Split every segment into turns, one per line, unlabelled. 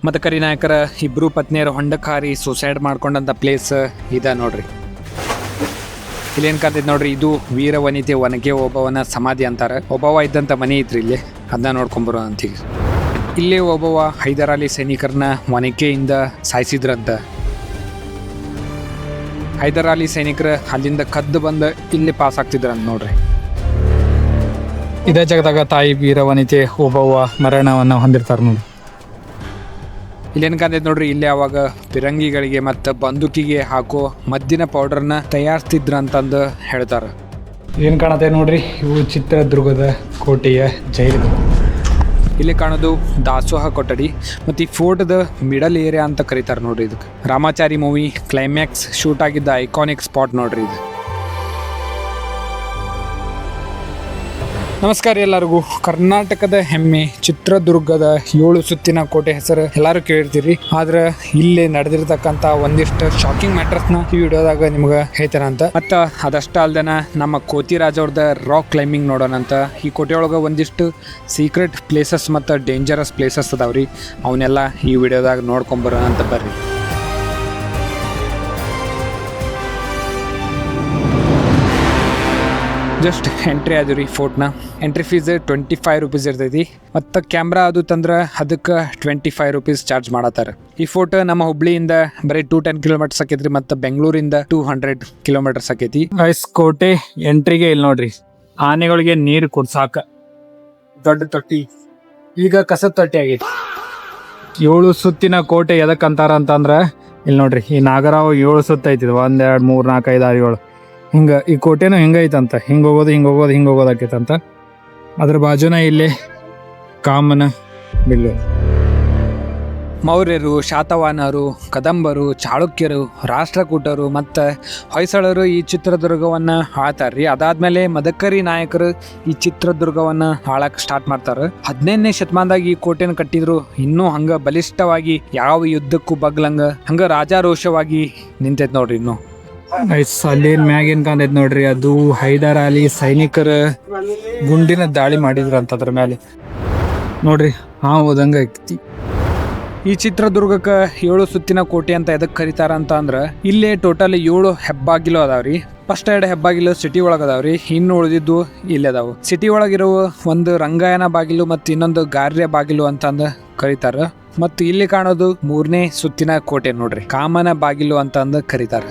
ಮದಕರಿ ನಾಯಕರ ಇಬ್ರು ಪತ್ನಿಯರು ಹೊಂಡಕ್ಕೆ ಹಾರಿ ಸುಸೈಡ್ ಮಾಡ್ಕೊಂಡಂಥ ಪ್ಲೇಸ್ ಇದ ನೋಡ್ರಿ. ಇಲ್ಲೇನು ಕಾಣ್ತೈತೆ ನೋಡ್ರಿ, ಇದು ವೀರವನಿತೆ ಒನಗೆ ಒಬ್ಬವನ ಸಮಾಧಿ ಅಂತಾರೆ. ಒಬ್ಬವ ಇದ್ದಂಥ ಮನೆ ಐತ್ರಿ ಇಲ್ಲಿ, ಅದನ್ನ ನೋಡ್ಕೊಂಬರೋ ಅಂತೀಗ. ಇಲ್ಲೇ ಒಬ್ಬವ ಹೈದರಾಲಿ ಸೈನಿಕರನ್ನ ಒನಕೆಯಿಂದ ಸಾಯಿಸಿದ್ರಂತ. ಹೈದರಾಲಿ ಸೈನಿಕರು ಅಲ್ಲಿಂದ ಕದ್ದು ಬಂದು ಇಲ್ಲಿ ಪಾಸ್ ಆಗ್ತಿದ್ರಂತ ನೋಡ್ರಿ. ಇದೇ ಜಾಗದಾಗ ತಾಯಿ ವೀರವನಿತೆ ಒಬ್ಬವ ಮರಣವನ್ನು ಹೊಂದಿರ್ತಾರೆ ನೋಡಿ. ಇಲ್ಲೇನು ಕಾಣ್ತೈತೆ ನೋಡ್ರಿ, ಇಲ್ಲಿ ಅವಾಗ ಪಿರಂಗಿಗಳಿಗೆ ಮತ್ತು ಬಂದೂಕಿಗೆ ಹಾಕೋ ಮದ್ದಿನ ಪೌಡರ್ನ ತಯಾರಿಸ್ತಿದ್ರಂತಂದು ಹೇಳ್ತಾರೆ. ಏನು ಕಾಣತ್ತೆ ನೋಡ್ರಿ, ಇವು ಚಿತ್ರದುರ್ಗದ ಕೋಟೆಯ ಜೈಲು. ಇಲ್ಲಿ ಕಾಣೋದು ದಾಸೋಹ ಕೊಠಡಿ ಮತ್ತು ಈ ಫೋರ್ಟ್ದ ಮಿಡಲ್ ಏರಿಯಾ ಅಂತ ಕರೀತಾರೆ ನೋಡ್ರಿ. ಇದಕ್ಕೆ ರಾಮಾಚಾರಿ ಮೂವಿ ಕ್ಲೈಮ್ಯಾಕ್ಸ್ ಶೂಟ್ ಆಗಿದ್ದ ಐಕಾನಿಕ್ ಸ್ಪಾಟ್ ನೋಡ್ರಿ ಇದು. ನಮಸ್ಕಾರ ಎಲ್ಲರಿಗೂ. ಕರ್ನಾಟಕದ ಹೆಮ್ಮೆ ಚಿತ್ರದುರ್ಗದ 7 ಸುತ್ತಿನ ಕೋಟೆ ಹೆಸರು ಎಲ್ಲರೂ ಕೇಳಿರ್ತೀರಿ. ಆದ್ರೆ ಇಲ್ಲಿ ನಡೆದಿರ್ತಕ್ಕಂಥ ಒಂದಿಷ್ಟು ಶಾಕಿಂಗ್ ಮ್ಯಾಟರ್ಸ್ನ ಈ ವಿಡಿಯೋದಾಗ ನಿಮ್ಗೆ ಹೇಳ್ತಾರಂತ. ಮತ್ತು ಅದಷ್ಟ ಅಲ್ದನ ನಮ್ಮ ಕೋತಿರಾಜ್ ಅವ್ರದ್ದು ರಾಕ್ ಕ್ಲೈಂಬಿಂಗ್ ನೋಡೋಣಂತ. ಈ ಕೋಟೆಯೊಳಗೆ ಒಂದಿಷ್ಟು ಸೀಕ್ರೆಟ್ ಪ್ಲೇಸಸ್ ಮತ್ತು ಡೇಂಜರಸ್ ಪ್ಲೇಸಸ್ ಅದಾವ್ರಿ, ಅವನ್ನೆಲ್ಲ ಈ ವಿಡಿಯೋದಾಗ ನೋಡ್ಕೊಂಬರೋಣಂತ ಬರ್ರಿ. ಜಸ್ಟ್ ಎಂಟ್ರಿ ಆದ್ರಿ ಫೋರ್ಟ್ನ. ಎಂಟ್ರಿ ಫೀಸ್ 25 ರೂಪೀಸ್ ಇರ್ತೈತಿ. ಮತ್ತು ಕ್ಯಾಮ್ರಾ ಅದು ತಂದ್ರೆ ಅದಕ್ಕೆ 25 ರೂಪೀಸ್ ಚಾರ್ಜ್ ಮಾಡತ್ತಾರೆ. ಈ ಫೋರ್ಟ್ ನಮ್ಮ ಹುಬ್ಳಿಯಿಂದ ಬರೀ 210 ಕಿಲೋಮೀಟರ್ಸ್ ಆಕೈತ್ರಿ, ಮತ್ತು ಬೆಂಗಳೂರಿಂದ 200 ಕಿಲೋಮೀಟರ್ಸ್ ಆಕೈತಿ. ಐಸ್ ಕೋಟೆ ಎಂಟ್ರಿಗೆ ಇಲ್ಲಿ ನೋಡ್ರಿ, ಆನೆಗಳಿಗೆ ನೀರು ಕುಡ್ಸಾಕ ದೊಡ್ಡ ತೊಟ್ಟಿ, ಈಗ ಕಸದ ತೊಟ್ಟಿ ಆಗೈತಿ. 7 ಸುತ್ತಿನ ಕೋಟೆ ಎದಕ್ಕಂತಾರ ಅಂತಂದ್ರೆ ಇಲ್ಲಿ ನೋಡ್ರಿ, ಈ ನಾಗರಾವ್ 7 ಸುತ್ತ ಐತಿದ್ 1 2 3 4 5 6 7 ಹಿಂಗೆ. ಈ ಕೋಟೆನೂ ಹಿಂಗೆ ಐತಂತ, ಹಿಂಗೆ ಹೋಗೋದು ಆಕೈತಂತ. ಅದ್ರ ಬಾಜುನ ಇಲ್ಲಿ ಕಾಮನ ಬಿಲ್ಲು. ಮೌರ್ಯರು, ಶಾತವಾಹನರು, ಕದಂಬರು, ಚಾಳುಕ್ಯರು, ರಾಷ್ಟ್ರಕೂಟರು ಮತ್ತು ಹೊಯ್ಸಳರು ಈ ಚಿತ್ರದುರ್ಗವನ್ನು ಆಳ್ತಾರ್ರಿ. ಅದಾದ್ಮೇಲೆ ಮದಕರಿ ನಾಯಕರು ಈ ಚಿತ್ರದುರ್ಗವನ್ನು ಆಳಕ್ಕೆ ಸ್ಟಾರ್ಟ್ ಮಾಡ್ತಾರೆ. 15ನೇ ಶತಮಾನದಾಗ ಈ ಕೋಟೆನ ಕಟ್ಟಿದ್ರು. ಇನ್ನೂ ಹಂಗೆ ಬಲಿಷ್ಠವಾಗಿ ಯಾವ ಯುದ್ಧಕ್ಕೂ ಬಗ್ಲಂಗ ಹಂಗೆ ರಾಜಾರೋಷವಾಗಿ ನಿಂತೈತೆ ನೋಡ್ರಿ. ಇನ್ನು ಅಲ್ಲೇನ್ ಮ್ಯಾಗೇನ್ ಕಾಣೈತೆ ನೋಡ್ರಿ, ಅದು ಹೈದರಾಲಿ ಸೈನಿಕರ ಗುಂಡಿನ ದಾಳಿ ಮಾಡಿದ್ರಂತ ಅದ್ರ ಮೇಲೆ ನೋಡ್ರಿ. ಓದಂಗ ಐತಿ. ಈ ಚಿತ್ರದುರ್ಗಕ್ಕೆ 7 ಸುತ್ತಿನ ಕೋಟೆ ಅಂತ ಎದಕ್ಕೆ ಕರೀತಾರ ಅಂತ ಅಂದ್ರೆ ಇಲ್ಲೇ ಟೋಟಲ್ 7 ಹೆಬ್ಬಾಗಿಲು ಅದಾವ್ರಿ. ಫಸ್ಟ್ 2 ಹೆಬ್ಬಾಗಿಲು ಸಿಟಿ ಒಳಗೆ ಅದಾವ್ರಿ, ಇನ್ನು ಉಳಿದಿದ್ದು ಇಲ್ಲಿ ಅದಾವು. ಸಿಟಿ ಒಳಗಿರೋ ಒಂದು ರಂಗಾಯಣ ಬಾಗಿಲು ಮತ್ತು ಇನ್ನೊಂದು ಗಾರ್ಯ ಬಾಗಿಲು ಅಂತಂದು ಕರೀತಾರ. ಮತ್ತು ಇಲ್ಲಿ ಕಾಣೋದು 3ನೇ ಸುತ್ತಿನ ಕೋಟೆ ನೋಡ್ರಿ, ಕಾಮನ ಬಾಗಿಲು ಅಂತಂದು ಕರೀತಾರ.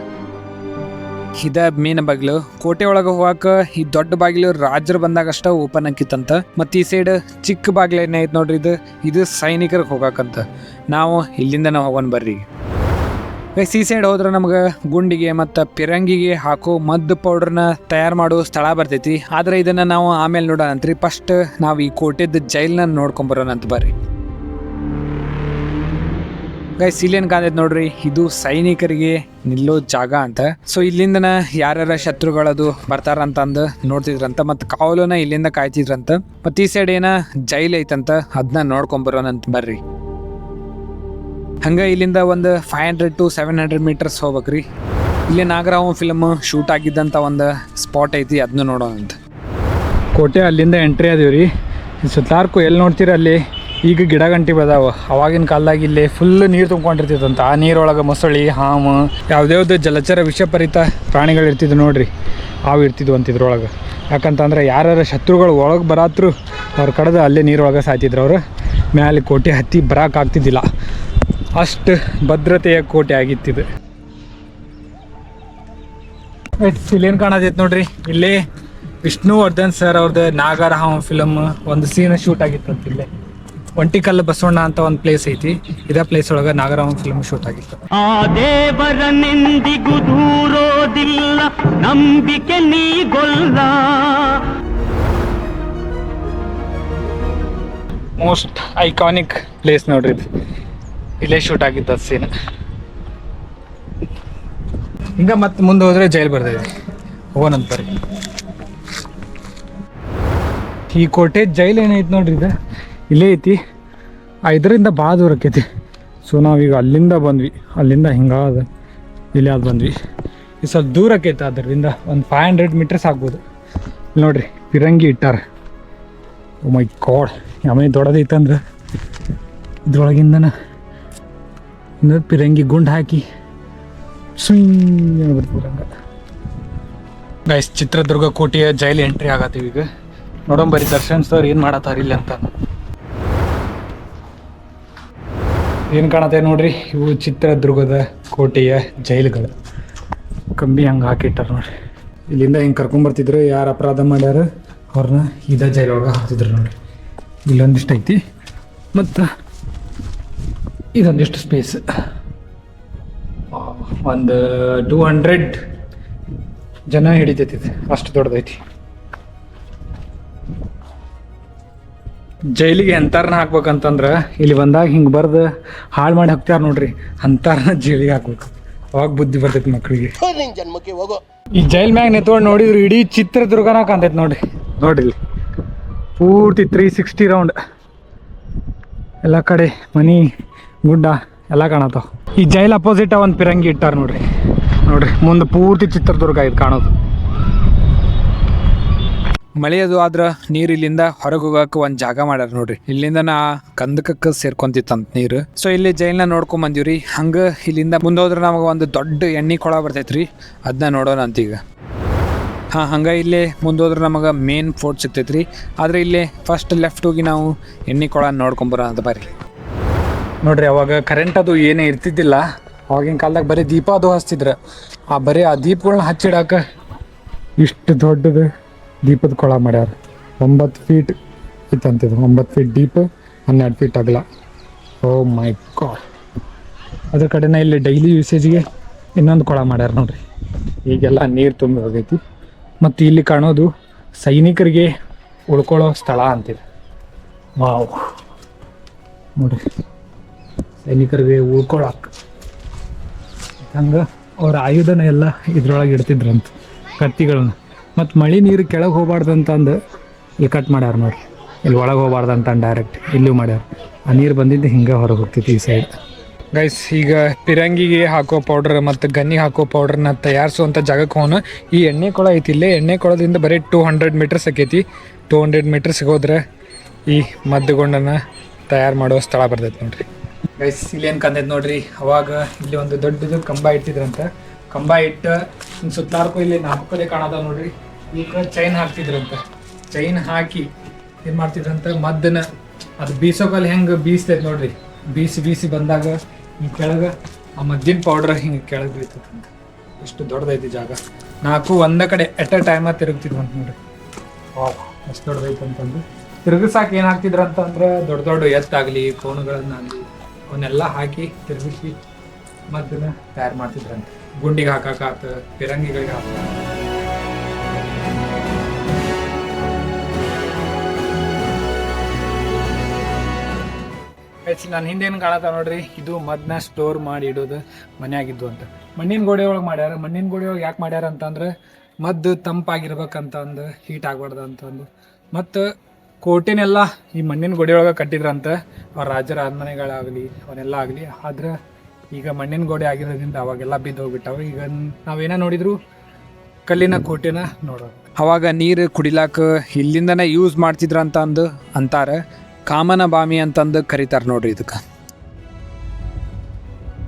ಇದ ಮೇನ್ ಬಾಗಿಲು. ಕೋಟೆ ಒಳಗೆ ಹೋಗಾಕ ಈ ದೊಡ್ಡ ಬಾಗಿಲು ರಾಜರು ಬಂದಾಗ ಅಷ್ಟ ಓಪನ್ ಆಕಿತ್ತಂತ. ಮತ್ತು ಈ ಸೈಡ್ ಚಿಕ್ಕ ಬಾಗಿಲು ಏನೈತೆ ನೋಡ್ರಿ, ಇದು ಸೈನಿಕರಿಗೆ ಹೋಗಾಕಂತ. ನಾವು ಇಲ್ಲಿಂದನೇ ಹೋಗೋಣ ಬರ್ರಿ. ಈ ಸೈಡ್ ಹೋದ್ರೆ ನಮ್ಗೆ ಗುಂಡಿಗೆ ಮತ್ತು ಪಿರಂಗಿಗೆ ಹಾಕೋ ಮದ್ದು ಪೌಡರ್ನ ತಯಾರು ಮಾಡೋ ಸ್ಥಳ ಬರ್ತೈತಿ. ಆದ್ರೆ ಇದನ್ನ ನಾವು ಆಮೇಲೆ ನೋಡೋಣಂತ್ರಿ. ಫಸ್ಟ್ ನಾವು ಈ ಕೋಟೆದ ಜೈಲ್ನ ನೋಡ್ಕೊಂಬರೋಣಂತ ಬರ್ರಿ. ಗೈಸ್ ಇಲ್ಲೇನು ಕಾಣೈತೆ ನೋಡ್ರಿ, ಇದು ಸೈನಿಕರಿಗೆ ನಿಲ್ಲೋ ಜಾಗ ಅಂತ. ಸೊ ಇಲ್ಲಿಂದನ ಯಾರ್ಯಾರ ಶತ್ರುಗಳದು ಬರ್ತಾರಂತಂದು ನೋಡ್ತಿದ್ರಂತ, ಮತ್ತು ಕಾವಲುನ ಇಲ್ಲಿಂದ ಕಾಯ್ತಿದ್ರಂತ. ಮತ್ತು ಈ ಸೈಡ್ ಏನ ಜೈಲ್ ಐತಂತ, ಅದನ್ನ ನೋಡ್ಕೊಂಬರೋಣಂತ ಬರ್ರಿ. ಹಂಗೆ ಇಲ್ಲಿಂದ ಒಂದು 500 to 700 ಮೀಟರ್ಸ್ ಹೋಗ್ಬೇಕ್ರಿ. ಇಲ್ಲಿ ನಾಗರಾವ್ ಫಿಲ್ಮ್ ಶೂಟ್ ಆಗಿದ್ದಂಥ ಒಂದು ಸ್ಪಾಟ್ ಐತಿ, ಅದನ್ನ ನೋಡೋಣಂತ. ಕೋಟೆ ಅಲ್ಲಿಂದ ಎಂಟ್ರಿ ಅದೀವ್ರಿ. ಸುತ್ತಾರ್ಕು ಎಲ್ಲಿ ನೋಡ್ತೀರ ಅಲ್ಲಿ ಈಗ ಗಿಡ ಗಂಟಿ ಬದಾವ. ಅವಾಗಿನ ಕಾಲದಾಗ ಇಲ್ಲಿ ಫುಲ್ ನೀರು ತುಂಬ್ಕೊಂಡಿರ್ತಿತ್ತಂತ. ಆ ನೀರೊಳಗೆ ಮೊಸಳಿ, ಹಾವು, ಯಾವುದ್ಯಾವ್ದು ಜಲಚರ ವಿಷಪರಿತ ಪ್ರಾಣಿಗಳು ಇರ್ತಿದ್ವು ನೋಡ್ರಿ, ಅವು ಇರ್ತಿದ್ವು ಅಂತ ಇದ್ರೊಳಗೆ. ಯಾಕಂತಂದ್ರೆ ಯಾರ್ಯಾರ ಶತ್ರುಗಳು ಒಳಗೆ ಬರಾತ್ರು ಅವ್ರು ಕಡ್ದು ಅಲ್ಲೇ ನೀರೊಳಗೆ ಸಾಯ್ತಿದ್ರು. ಅವರು ಮ್ಯಾಲೆ ಕೋಟೆ ಹತ್ತಿ ಬರೋಕ್ಕಾಗ್ತಿದ್ದಿಲ್ಲ, ಅಷ್ಟು ಭದ್ರತೆಯ ಕೋಟೆ ಆಗಿತ್ತಿದು. ಇಲ್ಲೇನು ಕಾಣತೈತೆ ನೋಡ್ರಿ, ಇಲ್ಲೇ ವಿಷ್ಣುವರ್ಧನ್ ಸರ್ ಅವ್ರದ್ದು ನಾಗರಹಾವು ಫಿಲಮ್ ಒಂದು ಸೀನ್ ಶೂಟ್ ಆಗಿತ್ತಂತ. ಇಲ್ಲೇ ಒಂಟಿಕಲ್ಲು ಬಸವಣ್ಣ ಅಂತ ಒಂದು ಪ್ಲೇಸ್ ಐತಿ, ಇದೇ ಪ್ಲೇಸ್ ಒಳಗೆ ನಾಗರಾಮ ಫಿಲ್ಮ್ ಶೂಟ್ ಆಗಿತ್ತು.
ಆ ದೇವರನೆಂದಿಗೂ ದೂರೋದಿಲ್ಲ, ನಂಬಿಕೆ ನೀಗೊಲ್ಲ.
ಮೋಸ್ಟ್ ಐಕಾನಿಕ್ ಪ್ಲೇಸ್ ನೋಡ್ರಿ ಇದು, ಇಲ್ಲೇ ಶೂಟ್ ಆಗಿದ್ದ ಸೀನ್. ಹಿಂಗ ಮತ್ತೆ ಮುಂದೆ ಹೋದ್ರೆ ಜೈಲ್ ಬರ್ತೈತಿ, ಹೋಗೋಣಂತ ಬರ್ರಿ. ಈ ಕೋಟೆ ಜೈಲ್ ಏನೈತಿ ನೋಡ್ರಿ, ಇದು ಇಲ್ಲೇ ಐತಿ. ಇದರಿಂದ ಭಾಳ ದೂರ ಆಕೈತಿ. ಸೊ ನಾವೀಗ ಅಲ್ಲಿಂದ ಬಂದ್ವಿ, ಅಲ್ಲಿಂದ ಹಿಂಗಾದ ಇಲ್ಲಿ ಅದು ಬಂದ್ವಿ. ಇದು ಸ್ವಲ್ಪ ದೂರ ಆಕೈತೆ, ಅದರಿಂದ ಒಂದು 500 ಮೀಟರ್ಸ್ ಆಗ್ಬೋದು. ಇಲ್ಲಿ ನೋಡ್ರಿ ಪಿರಂಗಿ ಇಟ್ಟಾರ. ಓ ಮೈ ಗಾಡ್, ಯಾವ ದೊಡ್ಡದೈತಂದ್ರೆ ಇದ್ರೊಳಗಿಂದನ ಇನ್ನು ಪಿರಂಗಿ ಗುಂಡು ಹಾಕಿ ಸುಮ್ಮನೆ ಬರ್ತೀರಂಗ. ಗೈಸ್, ಚಿತ್ರದುರ್ಗ ಕೋಟೆಯ ಜೈಲ್ ಎಂಟ್ರಿ ಆಗತ್ತೀವಿ ಈಗ. ನೋಡೋಂಬರಿ ದರ್ಶನ್ ಸರ್ ಏನು ಮಾಡತ್ತಾರ ಇಲ್ಲಿ ಅಂತ. ಏನು ಕಾಣತ್ತೆ ನೋಡ್ರಿ, ಇವು ಚಿತ್ರದುರ್ಗದ ಕೋಟೆಯ ಜೈಲುಗಳು. ಕಂಬಿ ಹಂಗೆ ಹಾಕಿಟ್ಟಾರ ನೋಡ್ರಿ. ಇಲ್ಲಿಂದ ಹಿಂಗೆ ಕರ್ಕೊಂಬರ್ತಿದ್ರು, ಯಾರು ಅಪರಾಧ ಮಾಡ್ಯಾರ ಅವ್ರನ್ನ ಇದ ಜೈಲೊಳಗೆ ಹಾಕ್ತಿದ್ರು ನೋಡ್ರಿ. ಇಲ್ಲೊಂದಿಷ್ಟು ಐತಿ ಮತ್ತು ಇದೊಂದಿಷ್ಟು ಸ್ಪೇಸ್. ಒಂದು 200 ಜನ ಹಿಡಿತೈತಿ, ಅಷ್ಟು ದೊಡ್ಡದೈತಿ. ಜೈಲಿಗೆ ಎಂತಾರನ್ನ ಹಾಕ್ಬೇಕಂತಂದ್ರೆ ಇಲ್ಲಿ ಬಂದಾಗ ಹಿಂಗೆ ಬರ್ದು ಹಾಳು ಮಾಡಿ ಹಾಕ್ತಾರ ನೋಡ್ರಿ, ಅಂತಾರನ್ನ ಜೈಲಿಗೆ ಹಾಕ್ಬೇಕು. ಅವಾಗ ಬುದ್ಧಿ ಬರ್ತೈತಿ ಮಕ್ಕಳಿಗೆ. ಈ ಜೈಲ್ ಮ್ಯಾಗ ನಿಂತ್ಕೊಂಡು ನೋಡಿದ್ರು ಇಡೀ ಚಿತ್ರದುರ್ಗನ ಕಾಣ್ತೈತಿ ನೋಡ್ರಿ. ನೋಡ್ರಿ ಪೂರ್ತಿ 360 ರೌಂಡ್ ಎಲ್ಲ ಕಡೆ ಮನಿ ಗುಡ್ಡ ಎಲ್ಲ ಕಾಣತ್ತಾವ. ಈ ಜೈಲ್ ಅಪೋಸಿಟ್ ಒಂದು ಪಿರಂಗಿ ಇಟ್ಟಾರ ನೋಡ್ರಿ. ನೋಡ್ರಿ ಮುಂದೆ ಪೂರ್ತಿ ಚಿತ್ರದುರ್ಗ ಇದು ಕಾಣೋದು. ಮಳೆಯದು ಆದ್ರೆ ನೀರು ಇಲ್ಲಿಂದ ಹೊರಗೆ ಹೋಗಕ್ಕೆ ಒಂದು ಜಾಗ ಮಾಡ್ಯಾರ ನೋಡ್ರಿ. ಇಲ್ಲಿಂದ ನಾ ಕಂದಕಕ್ಕೆ ಸೇರ್ಕೊಂತಿತ್ತಂತ ನೀರು. ಸೊ ಇಲ್ಲಿ ಜೈಲ್ನ ನೋಡ್ಕೊಂಡ್ ಬಂದಿವ್ರಿ. ಹಂಗೆ ಇಲ್ಲಿಂದ ಮುಂದೆ ಹೋದ್ರೆ ನಮಗೆ ಒಂದು ದೊಡ್ಡ ಎಣ್ಣೆ ಕೊಳ ಬರ್ತೈತ್ರಿ, ಅದನ್ನ ನೋಡೋಣ ಅಂತೀಗ. ಹಂಗೆ ಇಲ್ಲೇ ಮುಂದೆ ಹೋದ್ರೆ ನಮಗೆ ಮೇನ್ ಫೋರ್ಟ್ ಸಿಗ್ತೈತ್ರಿ. ಆದರೆ ಇಲ್ಲೇ ಫಸ್ಟ್ ಲೆಫ್ಟ್ ಹೋಗಿ ನಾವು ಎಣ್ಣೆ ಕೊಳ ನೋಡ್ಕೊಂಬರೋ ಅಂತ ಬರ್ರಿ. ನೋಡ್ರಿ, ಅವಾಗ ಕರೆಂಟ್ ಅದು ಏನೇ ಇರ್ತಿದ್ದಿಲ್ಲ. ಅವಾಗಿನ ಕಾಲದಾಗ ಬರೀ ದೀಪ ಅದು ಹಚ್ತಿದ್ರು. ಬರೀ ಆ ದೀಪಗಳನ್ನ ಹಚ್ಚಿಡಾಕ ಇಷ್ಟು ದೊಡ್ಡದು ದೀಪದ ಕೊಳ ಮಾಡ್ಯಾರ. 9 ಫೀಟ್ ಇತ್ತಂತಿದ್ರು. 9 ಫೀಟ್ ಡೀಪ್, 12 ಫೀಟ್ ಅಗಲ. ಓ ಮೈ ಗಾಡ್. ಅದ್ರ ಕಡೆನ ಇಲ್ಲಿ ಡೈಲಿ ಯೂಸೇಜ್ಗೆ ಇನ್ನೊಂದು ಕೊಳ ಮಾಡ್ಯಾರ ನೋಡ್ರಿ. ಈಗೆಲ್ಲ ನೀರು ತುಂಬಿ ಹೋಗೈತಿ. ಮತ್ತು ಇಲ್ಲಿ ಕಾಣೋದು ಸೈನಿಕರಿಗೆ ಉಳ್ಕೊಳ್ಳೋ ಸ್ಥಳ ಅಂತಿದೆ. ವಾವ್, ನೋಡ್ರಿ, ಸೈನಿಕರಿಗೆ ಉಳ್ಕೊಳಕ್ಕೆ ಹಂಗೆ ಅವ್ರ ಆಯುಧನ ಎಲ್ಲ ಇದ್ರೊಳಗೆ ಇಡ್ತಿದ್ರಂತ, ಕತ್ತಿಗಳನ್ನ. ಮತ್ತು ಮಳೆ ನೀರು ಕೆಳಗೆ ಹೋಗ್ಬಾರ್ದು ಅಂತಂದು ಇಲ್ಲಿ ಕಟ್ ಮಾಡ್ಯಾರ ನೋಡ್ರಿ. ಇಲ್ಲಿ ಒಳಗೆ ಹೋಗ್ಬಾರ್ದು ಅಂತ ಡೈರೆಕ್ಟ್ ಇಲ್ಲೂ ಮಾಡ್ಯಾರ. ಆ ನೀರು ಬಂದಿದ್ದು ಹಿಂಗೆ ಹೊರಗೆ ಹೋಗ್ತೈತಿ ಈ ಸೈಡ್. ಗೈಸ್, ಈಗ ಪಿರಂಗಿಗೆ ಹಾಕೋ ಪೌಡ್ರ್ ಮತ್ತು ಗನ್ನಿಗೆ ಹಾಕೋ ಪೌಡ್ರನ್ನ ತಯಾರಿಸುವಂಥ ಜಾಗಕ್ಕೆ ಹೋಗೋಣ. ಈ ಎಣ್ಣೆ ಕೊಳ ಐತಿ ಇಲ್ಲೇ. ಎಣ್ಣೆ ಕೊಳದಿಂದ ಬರೀ 200 ಮೀಟರ್ಸ್ ಆಕೈತಿ. 200 ಮೀಟರ್ಸ್ ಹೋದ್ರೆ ಈ ಮದ್ದುಗೊಂಡನ್ನು ತಯಾರು ಮಾಡೋ ಸ್ಥಳ ಬರ್ತೈತೆ ನೋಡ್ರಿ. ಗೈಸ್, ಇಲ್ಲೇನು ಕಂದೈತೆ ನೋಡ್ರಿ. ಅವಾಗ ಇಲ್ಲಿ ಒಂದು ದೊಡ್ಡದು ಕಂಬ ಇಟ್ಟಿದ್ರಂತ. ಕಂಬ ಇಟ್ಟು ಸುತ್ತಾರ್ಕು ಇಲ್ಲಿ 4 ಕಡೆ ಕಾಣೋದ ನೋಡ್ರಿ. ಈಗ ಚೈನ್ ಹಾಕ್ತಿದ್ರಂತ. ಚೈನ್ ಹಾಕಿ ಏನು ಮಾಡ್ತಿದ್ರಂತ, ಮದ್ದನ್ನ ಅದು ಬೀಸೋಕಲ್ಲಿ ಹೆಂಗೆ ಬೀಸ್ತೈತೆ ನೋಡ್ರಿ. ಬೀಸಿ ಬಂದಾಗ ಹಿಂಗೆ ಕೆಳಗೆ ಆ ಮದ್ದಿನ ಪೌಡ್ರ್ ಹಿಂಗೆ ಕೆಳಗೆ ಬೀಳ್ತೈತಂತ. ಎಷ್ಟು ದೊಡ್ಡದೈತಿ ಜಾಗ. 4 ಒಂದೇ ಕಡೆ ಎಟ್ ಅ ಟೈಮ ತಿರುಗ್ತಿದ್ವಂತ ನೋಡ್ರಿ. ವಾವ್, ಎಷ್ಟು ದೊಡ್ಡದೈತೆ ಅಂತಂದು ತಿರುಗಿಸಾಕ ಏನು ಹಾಕ್ತಿದ್ರಂತಂದ್ರೆ ದೊಡ್ಡ ಎತ್ತಾಗಲಿ ಕೋಣುಗಳನ್ನಾಗಲಿ ಅವನ್ನೆಲ್ಲ ಹಾಕಿ ತಿರುಗಿಸಿ ಮದ್ದನ್ನ ತಯಾರು ಮಾಡ್ತಿದ್ರಂತೆ. ಗುಂಡಿಗೆ ಹಾಕಾಕ, ಪಿರಂಗಿಗಳಿಗೆ ಹಾಕ. ನಾನು ಹಿಂದೇನು ಕಾಣತ್ತ ನೋಡ್ರಿ, ಇದು ಮದ್ದನ್ನ ಸ್ಟೋರ್ ಮಾಡಿ ಇಡೋದು ಮನೆಯಾಗಿದ್ದು ಅಂತ. ಮಣ್ಣಿನ ಗೋಡೆ ಒಳಗೆ ಮಾಡ್ಯಾರ. ಮಣ್ಣಿನ ಗೋಡೆ ಒಳಗೆ ಯಾಕೆ ಮಾಡ್ಯಾರ ಅಂತಂದ್ರೆ ಮದ್ದು ತಂಪಾಗಿರ್ಬೇಕಂತಂದು, ಹೀಟ್ ಆಗ್ಬಾರ್ದು ಅಂತಂದು. ಮತ್ತು ಕೋಟೆನೆಲ್ಲ ಈ ಮಣ್ಣಿನ ಗೋಡೆ ಒಳಗೆ ಕಟ್ಟಿದ್ರಂತ. ಅವ್ರ ರಾಜರ ಅರಮನೆಗಳಾಗಲಿ ಅವನ್ನೆಲ್ಲ ಆಗಲಿ. ಆದ್ರೆ ಈಗ ಮಣ್ಣಿನ ಗೋಡೆ ಆಗಿರೋದ್ರಿಂದ ಅವಾಗೆಲ್ಲ ಬಿದ್ದು ಹೋಗ್ಬಿಟ್ಟಾವ. ಈಗ ನಾವೇನ ನೋಡಿದ್ರು ಕಲ್ಲಿನ ಕೋಟೆನ ನೋಡೋದು. ಅವಾಗ ನೀರು ಕುಡಿಲಾಕ ಇಲ್ಲಿಂದನೇ ಯೂಸ್ ಮಾಡ್ತಿದ್ರ ಅಂತ ಅಂತಾರೆ. ಕಾಮನ ಬಾಮಿ ಅಂತಂದು ಕರೀತಾರೆ ನೋಡ್ರಿ ಇದಕ್ಕೆ.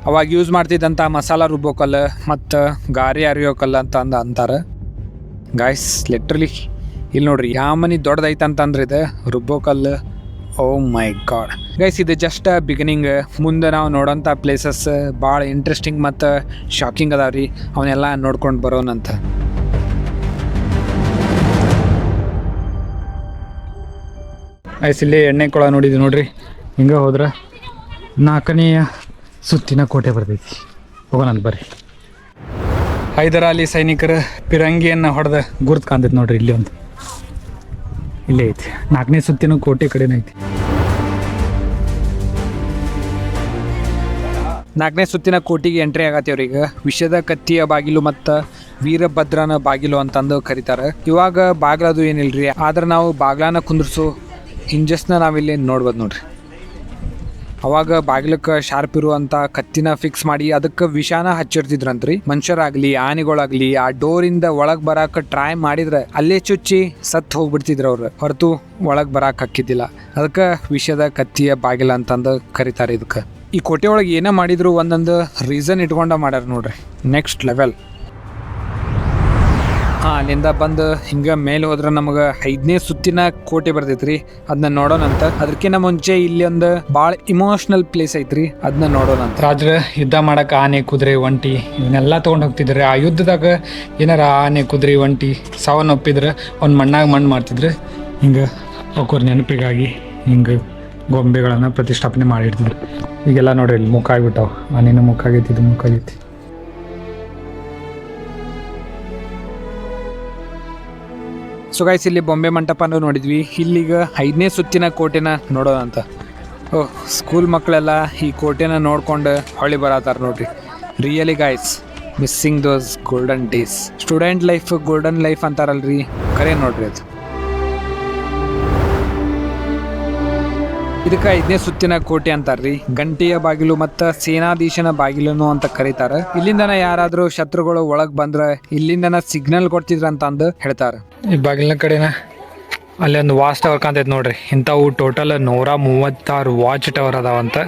ಅವಾಗ ಯೂಸ್ ಮಾಡ್ತಿದ್ದಂಥ ಮಸಾಲ ರುಬ್ಬೋಕಲ್ಲ ಮತ್ತು ಗಾರಿ ಅರಿಯೋಕಲ್ಲ ಅಂತ ಅಂತಾರೆ. ಗಾಯ್ಸ್, ಲಿಟ್ರಲಿ ಇಲ್ಲಿ ನೋಡ್ರಿ ಯಾವ ಮನೆ ದೊಡ್ಡದೈತೆ ಅಂತಂದ್ರೆ ಇದು ರುಬ್ಬೋಕಲ್ಲು. ಓ ಮೈ ಗಾಡ್ ಗೈಸ್, ಇದು ಜಸ್ಟ್ ಬಿಗಿನಿಂಗ್. ಮುಂದೆ ನಾವು ನೋಡೋಂಥ ಪ್ಲೇಸಸ್ ಭಾಳ ಇಂಟ್ರೆಸ್ಟಿಂಗ್ ಮತ್ತು ಶಾಕಿಂಗ್ ಅದಾವ ರೀ. ಅವನ್ನೆಲ್ಲ ನೋಡ್ಕೊಂಡು ಬರೋಣಂತ. ಗೈಸ್, ಇಲ್ಲಿ ಎಣ್ಣೆ ಕೊಳ ನೋಡಿದ್ವಿ ನೋಡ್ರಿ. ಹಿಂಗೆ ಹೋದ್ರೆ 4ನೇ ಸುತ್ತಿನ ಕೋಟೆ ಬರ್ತೈತಿ. ಹೋಗೋಣ ಬರ್ರಿ. ಹೈದರಾಲಿ ಸೈನಿಕರ ಪಿರಂಗಿಯನ್ನು ಹೊಡೆದ ಗುರ್ತು ಕಾಣ್ತೈತಿ ನೋಡ್ರಿ. ಇಲ್ಲಿ ಒಂದು ಇಲ್ಲೇ ಐತಿ. 4ನೇ ಸುತ್ತಿನ ಕೋಟೆ ಕಡೆನೇ ಐತಿ. 4ನೇ ಸುತ್ತಿನ ಕೋಟೆಗೆ ಎಂಟ್ರಿ ಆಗತ್ತೇವ್ರಿ. ಈಗ ವಿಷದ ಕತ್ತಿಯ ಬಾಗಿಲು ಮತ್ತು ವೀರಭದ್ರನ ಬಾಗಿಲು ಅಂತಂದು ಕರೀತಾರೆ. ಇವಾಗ ಬಾಗ್ಲದು ಏನಿಲ್ರಿ, ಆದ್ರೆ ನಾವು ಬಾಗ್ಲಾನ ಕುಂದ್ರಿಸೋ ಹಿಂಜಸ್ನ ನಾವಿಲ್ಲಿ ನೋಡ್ಬೋದು ನೋಡ್ರಿ. ಅವಾಗ ಬಾಗಿಲಕ್ಕೆ ಶಾರ್ಪ್ ಇರುವಂಥ ಕತ್ತಿನ ಫಿಕ್ಸ್ ಮಾಡಿ ಅದಕ್ಕೆ ವಿಷಾನ ಹಚ್ಚಿರ್ತಿದ್ರಂತ್ರಿ. ಮನುಷ್ಯರಾಗಲಿ ಆನೆಗಳಾಗಲಿ ಆ ಡೋರಿಂದ ಒಳಗೆ ಬರಾಕ ಟ್ರೈ ಮಾಡಿದ್ರೆ ಅಲ್ಲೇ ಚುಚ್ಚಿ ಸತ್ತು ಹೋಗ್ಬಿಡ್ತಿದ್ರು ಅವ್ರು, ಹೊರತು ಒಳಗೆ ಬರಾಕ್ ಹಾಕಿದ್ದಿಲ್ಲ. ಅದಕ್ಕೆ ವಿಷದ ಕತ್ತಿಯ ಬಾಗಿಲ ಅಂತಂದು ಕರೀತಾರೆ ಇದಕ್ಕೆ. ಈ ಕೋಟೆ ಒಳಗೆ ಏನೇ ಮಾಡಿದ್ರು ಒಂದೊಂದು ರೀಸನ್ ಇಟ್ಕೊಂಡ ಮಾಡ್ಯಾರ ನೋಡ್ರಿ, ನೆಕ್ಸ್ಟ್ ಲೆವೆಲ್. ಅಲ್ಲಿಂದ ಬಂದು ಹಿಂಗೆ ಮೇಲೆ ಹೋದ್ರೆ ನಮಗೆ 5ನೇ ಸುತ್ತಿನ ಕೋಟೆ ಬರ್ತೈತ್ರಿ, ಅದನ್ನ ನೋಡೋಣಂತ. ಅದಕ್ಕಿಂತ ಮುಂಚೆ ಇಲ್ಲಿ ಒಂದು ಭಾಳ ಇಮೋಷನಲ್ ಪ್ಲೇಸ್ ಐತ್ರಿ, ಅದನ್ನ ನೋಡೋಣಂತ. ರಾಜ್ರ ಯುದ್ಧ ಮಾಡಕ್ಕೆ ಆನೆ, ಕುದುರೆ, ಒಂಟಿ ಇವನ್ನೆಲ್ಲ ತೊಗೊಂಡು ಹೋಗ್ತಿದ್ರಿ. ಆ ಯುದ್ಧದಾಗ ಏನಾರ ಆನೆ, ಕುದುರೆ, ಒಂಟಿ ಸಾವನ್ನಪ್ಪಿದ್ರೆ ಅವ್ನು ಮಣ್ಣು ಮಾಡ್ತಿದ್ರು. ಹಿಂಗೆ ಅವ್ರ ನೆನಪಿಗಾಗಿ ಹಿಂಗೆ ಗೊಂಬೆಗಳನ್ನು ಪ್ರತಿಷ್ಠಾಪನೆ ಮಾಡಿರ್ತಿದ್ರು. ಈಗೆಲ್ಲ ನೋಡ್ರಿ ಇಲ್ಲಿ ಮುಖ ಆಗಿಬಿಟ್ಟಾವ. ಆನೆನ ಮುಖ ಆಗೈತಿ, ಇದು ಮುಖ ಆಗೈತಿ. ಸೊ ಗೈಸ್, ಇಲ್ಲಿ ಬೊಂಬೆ ಮಂಟಪನ ನೋಡಿದ್ವಿ. ಇಲ್ಲಿಗ 5ನೇ ಸುತ್ತಿನ ಕೋಟೆನ ನೋಡೋಣ ಅಂತ. ಸ್ಕೂಲ್ ಮಕ್ಕಳೆಲ್ಲ ಈ ಕೋಟೆನ ನೋಡ್ಕೊಂಡು ಹೊಳ್ಳಿ ಬರತ್ತಾರ ನೋಡ್ರಿ. Really guys, missing those golden days. Student life golden life ಅಂತಾರಲ್ರಿ, ಕರೆ ನೋಡ್ರಿ ಅದು. ಇದಕ್ಕೆ 5ನೇ ಸುತ್ತಿನ ಕೋಟೆ ಅಂತಾರ್ರಿ. ಗಂಟೆಯ ಬಾಗಿಲು ಮತ್ತು ಸೇನಾಧೀಶನ ಬಾಗಿಲುನು ಅಂತ ಕರೀತಾರ. ಇಲ್ಲಿಂದನ ಯಾರಾದ್ರೂ ಶತ್ರುಗಳು ಒಳಗ್ ಬಂದ್ರ ಇಲ್ಲಿಂದನ ಸಿಗ್ನಲ್ ಕೊಡ್ತಿದ್ರ ಅಂತ ಅಂದು ಹೇಳ್ತಾರ. ಈ ಬಾಗಿಲಿನ ಕಡೆನ ಅಲ್ಲಿ ಒಂದು ವಾಚ್ ಟವರ್ ಕಾಣ್ತೈತೆ ನೋಡ್ರಿ. ಇಂಥವು ಟೋಟಲ್ 136 ವಾಚ್ ಟವರ್ ಅದಾವಂತ.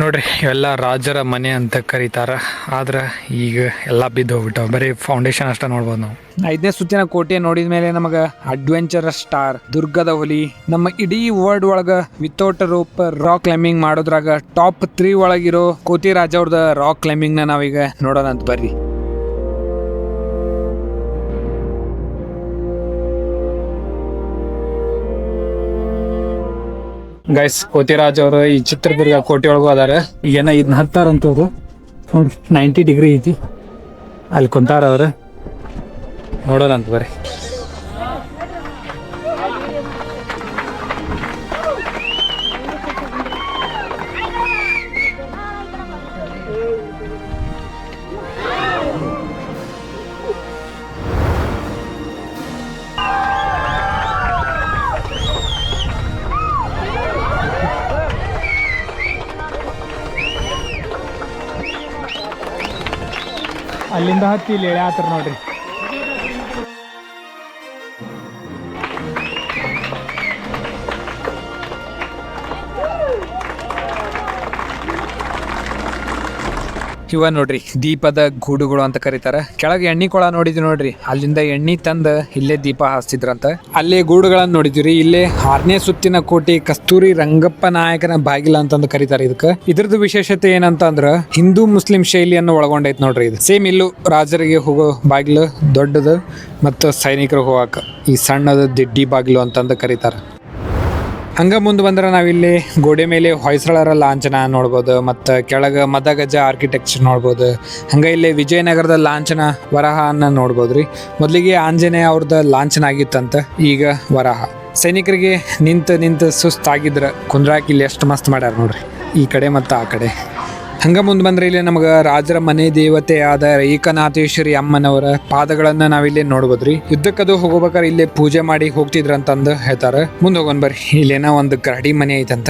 ನೋಡ್ರಿ, ಇವೆಲ್ಲ ರಾಜರ ಮನೆ ಅಂತ ಕರೀತಾರ. ಆದ್ರೆ ಈಗ ಎಲ್ಲ ಬಿದ್ದು ಹೋಗ್ಬಿಟ್ಟಾವ, ಬರೀ ಫೌಂಡೇಶನ್ ಅಷ್ಟ ನೋಡ್ಬೋದು ನಾವು. 5ನೇ ಸುತ್ತಿನ ಕೋಟೆ ನೋಡಿದ ಮೇಲೆ ನಮಗೆ ಅಡ್ವೆಂಚರ್ ಸ್ಟಾರ್, ದುರ್ಗದ ಹುಲಿ, ನಮ್ಮ ಇಡೀ ವರ್ಲ್ಡ್ ಒಳಗ ವಿತೌಟ್ ರೋಪ್ ರಾಕ್ ಕ್ಲೈಂಬಿಂಗ್ ಮಾಡೋದ್ರಾಗ ಟಾಪ್ 3 ಒಳಗಿರೋ ಕೋತಿ ರಾಜ ಅವ್ರದ ರಾಕ್ ಕ್ಲೈಂಬಿಂಗ್ ನ ನಾವೀಗ ನೋಡೋಣ ಅಂತ ಬರ್ರಿ. ಗೈಸ್, ಕೋತಿರಾಜ್ ಅವರು ಈ ಚಿತ್ರದುರ್ಗ ಕೋಟೆ ಒಳಗೂ ಅದಾರ. ಈಗೇನ ಇದನ್ನ ಹತ್ತಾರಂತವ್ರು 90 ಡಿಗ್ರಿ ಐತಿ, ಅಲ್ಲಿ ಕುಂತಾರ ಅವ್ರು. ನೋಡೋಣ ಅಂತ ಬರ್ರಿ. ಅಲ್ಲಿಂದ ಹತ್ತಿ ಇಲ್ಲಿ ಎಳೆ ಆತರ ನೋಡ್ರಿ. ಇವ ನೋಡ್ರಿ ದೀಪದ ಗೂಡುಗಳು ಅಂತ ಕರೀತಾರ. ಕೆಳಗೆ ಎಣ್ಣಿ ಕೊಳ ನೋಡಿದ್ವಿ ನೋಡ್ರಿ, ಅಲ್ಲಿಂದ ಎಣ್ಣಿ ತಂದ ಇಲ್ಲೇ ದೀಪ ಹಾಸ್ತಿದ್ರಂತ. ಅಲ್ಲೇ ಗೂಡುಗಳನ್ನ ನೋಡಿದ್ವಿ. ಇಲ್ಲೇ 6ನೇ ಸುತ್ತಿನ ಕೋಟೆ ಕಸ್ತೂರಿ ರಂಗಪ್ಪ ನಾಯಕನ ಬಾಗಿಲ ಅಂತಂದು ಕರೀತಾರೆ ಇದಕ್ಕೆ. ಇದ್ರದ್ದು ವಿಶೇಷತೆ ಏನಂತ ಅಂದ್ರ ಹಿಂದೂ ಮುಸ್ಲಿಂ ಶೈಲಿಯನ್ನು ಒಳಗೊಂಡೈತ್ ನೋಡ್ರಿ ಇದು. ಸೇಮ್ ಇಲ್ಲೂ ರಾಜರಿಗೆ ಹೋಗೋ ಬಾಗಿಲು ದೊಡ್ಡದು ಮತ್ತು ಸೈನಿಕರು ಹೋಗಾಕ ಈ ಸಣ್ಣದ ದಿಡ್ಡಿ ಬಾಗಿಲು ಅಂತಂದು ಕರೀತಾರ. ಹಂಗ ಮುಂದೆ ಬಂದ್ರೆ ನಾವಿಲ್ಲಿ ಗೋಡೆ ಮೇಲೆ ಹೊಯ್ಸಳರ ಲಾಂಛನ ನೋಡ್ಬೋದು, ಮತ್ತು ಕೆಳಗೆ ಮದಗಜ ಆರ್ಕಿಟೆಕ್ಚರ್ ನೋಡ್ಬೋದು. ಹಂಗೆ ಇಲ್ಲಿ ವಿಜಯನಗರದ ಲಾಂಛನ ವರಹನ ನೋಡ್ಬೋದ್ರಿ. ಮೊದಲಿಗೆ ಆಂಜನೇಯ ಅವ್ರದ್ದು ಲಾಂಛನ ಆಗಿತ್ತಂತ, ಈಗ ವರಹ. ಸೈನಿಕರಿಗೆ ನಿಂತು ಸುಸ್ತಾಗಿದ್ರ ಕುಂದ್ರಾಕಿ ಇಲ್ಲಿ ಎಷ್ಟು ಮಸ್ತ್ ಮಾಡ್ಯಾರ ನೋಡ್ರಿ, ಈ ಕಡೆ ಮತ್ತು ಆ ಕಡೆ. ಹಂಗೆ ಮುಂದೆ ಬಂದರೆ ಇಲ್ಲಿ ನಮ್ಗೆ ರಾಜರ ಮನೆ ದೇವತೆಯಾದ ಏಕನಾಥೇಶ್ವರಿ ಅಮ್ಮನವರ ಪಾದಗಳನ್ನು ನಾವಿಲ್ಲಿ ನೋಡ್ಬೋದ್ರಿ. ಯುದ್ಧಕ್ಕದು ಹೋಗ್ಬೇಕಾದ್ರೆ ಇಲ್ಲೇ ಪೂಜೆ ಮಾಡಿ ಹೋಗ್ತಿದ್ರಂತಂದು ಹೇಳ್ತಾರೆ. ಮುಂದೆ ಹೋಗೋಣ ಬರ್ರಿ. ಇಲ್ಲೇನೋ ಒಂದು ಗರಡಿ ಮನೆ ಐತಂತ.